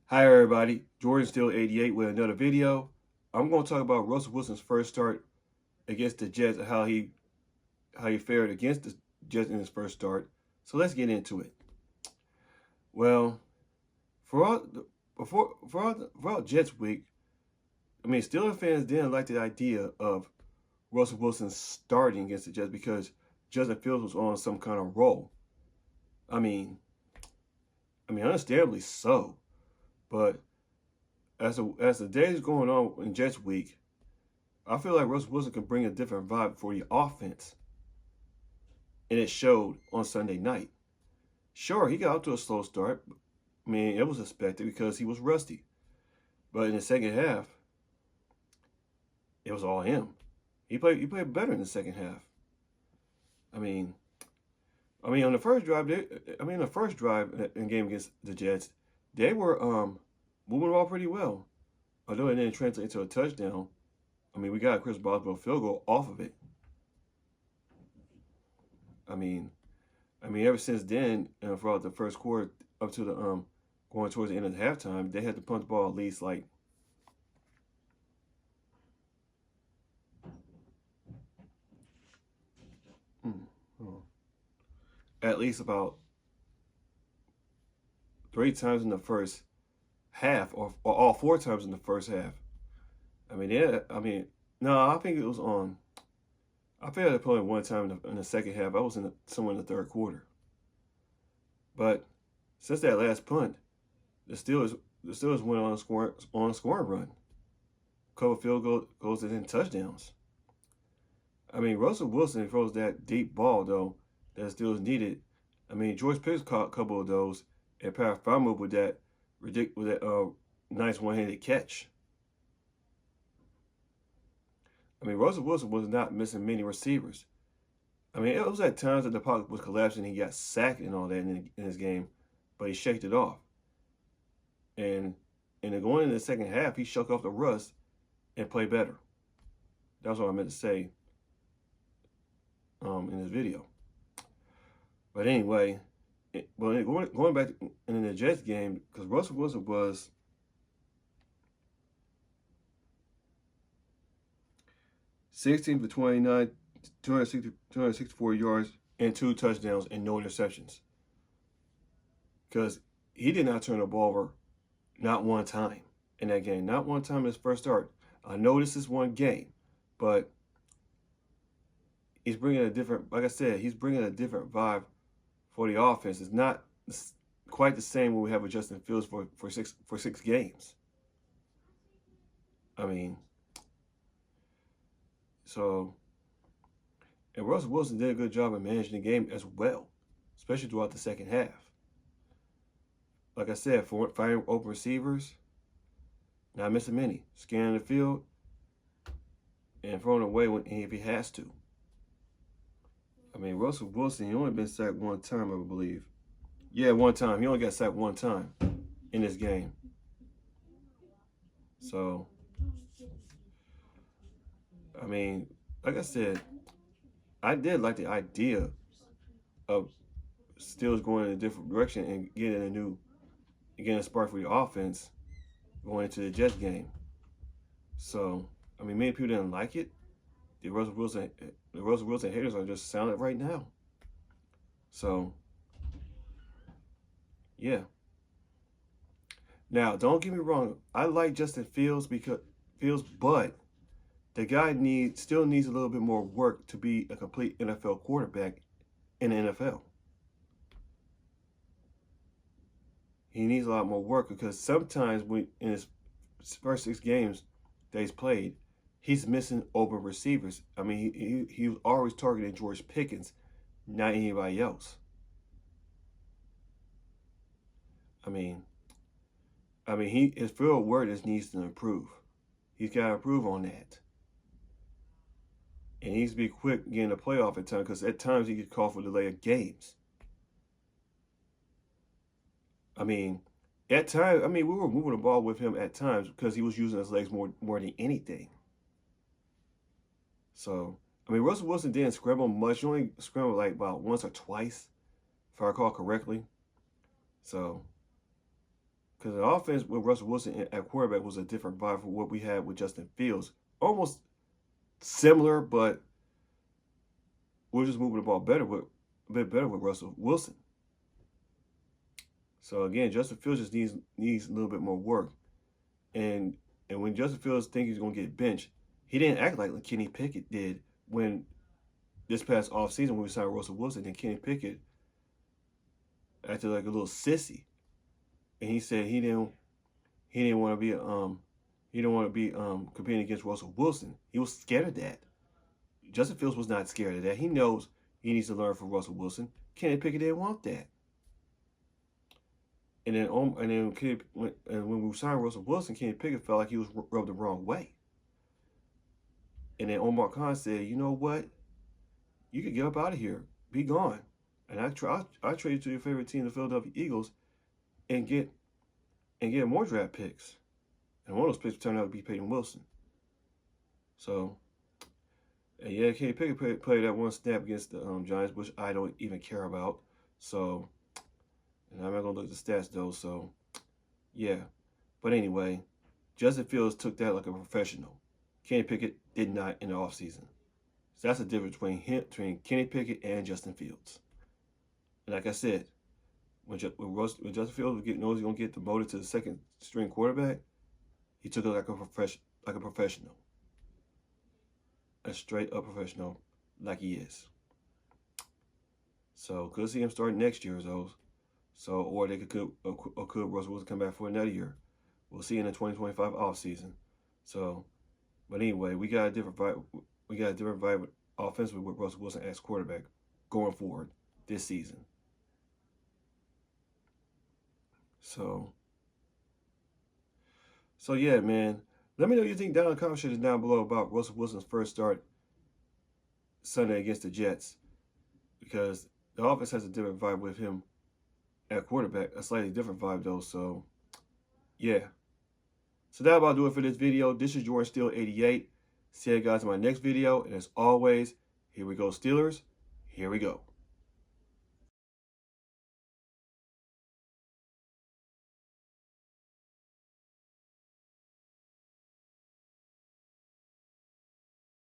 Hi everybody, Jordan Still 88 with another video. I'm going to talk about Russell Wilson's first start against the Jets and how he fared against the Jets in his first start. So let's get into it. Well, for all for all Jets week, I mean Steelers fans didn't like the idea of Russell Wilson starting against the Jets because Justin Fields was on some kind of roll. I mean, understandably so, but as the days going on in Jets week, I feel like Russell Wilson can bring a different vibe for the offense, and it showed on Sunday night. Sure, he got out to a slow start. I mean, it was expected because he was rusty. But in the second half, it was all him. He played better in the second half. I mean, on the first drive, in game against the Jets, they were moving the ball pretty well. Although it didn't translate into a touchdown. I mean, we got a Chris Boswell field goal off of it. I mean, ever since then, throughout the first quarter up to the going towards the end of the halftime, they had to punt the ball mm, oh, at least about 3 times in the first half, or all 4 times in the first half. I mean, yeah. No, I think it was on. I failed to play one time in the second half. I was somewhere in the third quarter. But since that last punt, the Steelers went on a scoring run. Couple goals and then touchdowns. I mean, Russell Wilson throws that deep ball though that the Steelers needed. I mean, George Pickens caught a couple of those, and Pat Farmer with that nice one-handed catch. I mean, Russell Wilson was not missing many receivers. I mean, it was at times that the pocket was collapsing. He got sacked and all that in his game, but he shaked it off. And going into the second half, he shook off the rust and played better. That's what I meant to say in this video. But anyway, going back in the Jets game, because Russell Wilson was 16 for 29, 264 yards, and 2 touchdowns, and no interceptions. Because he did not turn the ball over not one time in that game. Not one time in his first start. I know this is one game, but he's bringing a different, like I said, he's bringing a different vibe for the offense. It's not quite the same when we have a Justin Fields for six games. I mean, so, and Russell Wilson did a good job of managing the game as well, especially throughout the second half. Like I said, finding open receivers, not missing many, scanning the field, and throwing away if he has to. I mean, Russell Wilson, he only been sacked one time, I believe. Yeah, one time. He only got sacked one time in this game. So, I mean, like I said, I did like the idea of Steelers going in a different direction and getting a spark for the offense going into the Jets game. So, I mean, many people didn't like it. The Russell Wilson haters are just silent right now. So, yeah. Now, don't get me wrong. I like Justin Fields, but the guy still needs a little bit more work to be a complete NFL quarterback in the NFL. He needs a lot more work because sometimes in his first 6 games that he's played, he's missing open receivers. I mean, he was always targeting George Pickens, not anybody else. I mean, his field awareness needs to improve. He's got to improve on that. And he needs to be quick getting a playoff at times, because at times he gets called for delay of games. I mean, at times, we were moving the ball with him at times because he was using his legs more than anything. So, Russell Wilson didn't scramble much. He only scrambled like about once or twice, if I recall correctly. So, the offense with Russell Wilson at quarterback was a different vibe from what we had with Justin Fields. Almost similar, but we're just moving the ball a bit better with Russell Wilson. So again, Justin Fields just needs a little bit more work. And when Justin Fields thinks he's gonna get benched, he didn't act like Kenny Pickett did when this past offseason when we signed Russell Wilson. And Kenny Pickett acted like a little sissy, and he said he didn't want to be competing against Russell Wilson. He was scared of that. Justin Fields was not scared of that. He knows he needs to learn from Russell Wilson. Kenny Pickett didn't want that. And then when we signed Russell Wilson, Kenny Pickett felt like he was rubbed the wrong way. And then Omar Khan said, "You know what? You could get up out of here, be gone, and I trade you to your favorite team, the Philadelphia Eagles, and get more draft picks." And one of those picks turned out to be Peyton Wilson. So, and yeah, Kenny Pickett played that one snap against the Giants, which I don't even care about. So, and I'm not gonna look at the stats though. So, yeah. But anyway, Justin Fields took that like a professional. Kenny Pickett did not in the offseason. So that's the difference between Kenny Pickett and Justin Fields. And like I said, when Justin Fields knows he's gonna get demoted to the second string quarterback, he took it like a professional, a straight up professional, like he is. So could see him starting next year, though. So or could Russell Wilson come back for another year? We'll see in the 2025 offseason. So, but anyway, we got a different vibe. We got a different vibe offensively with Russell Wilson as quarterback going forward this season. So yeah, man. Let me know what you think down in the comment section down below about Russell Wilson's first start Sunday against the Jets, because the offense has a different vibe with him at quarterback, a slightly different vibe though. So yeah. So that about do it for this video. This is Jordan Steele 88. See you guys in my next video. And as always, here we go, Steelers. Here we go.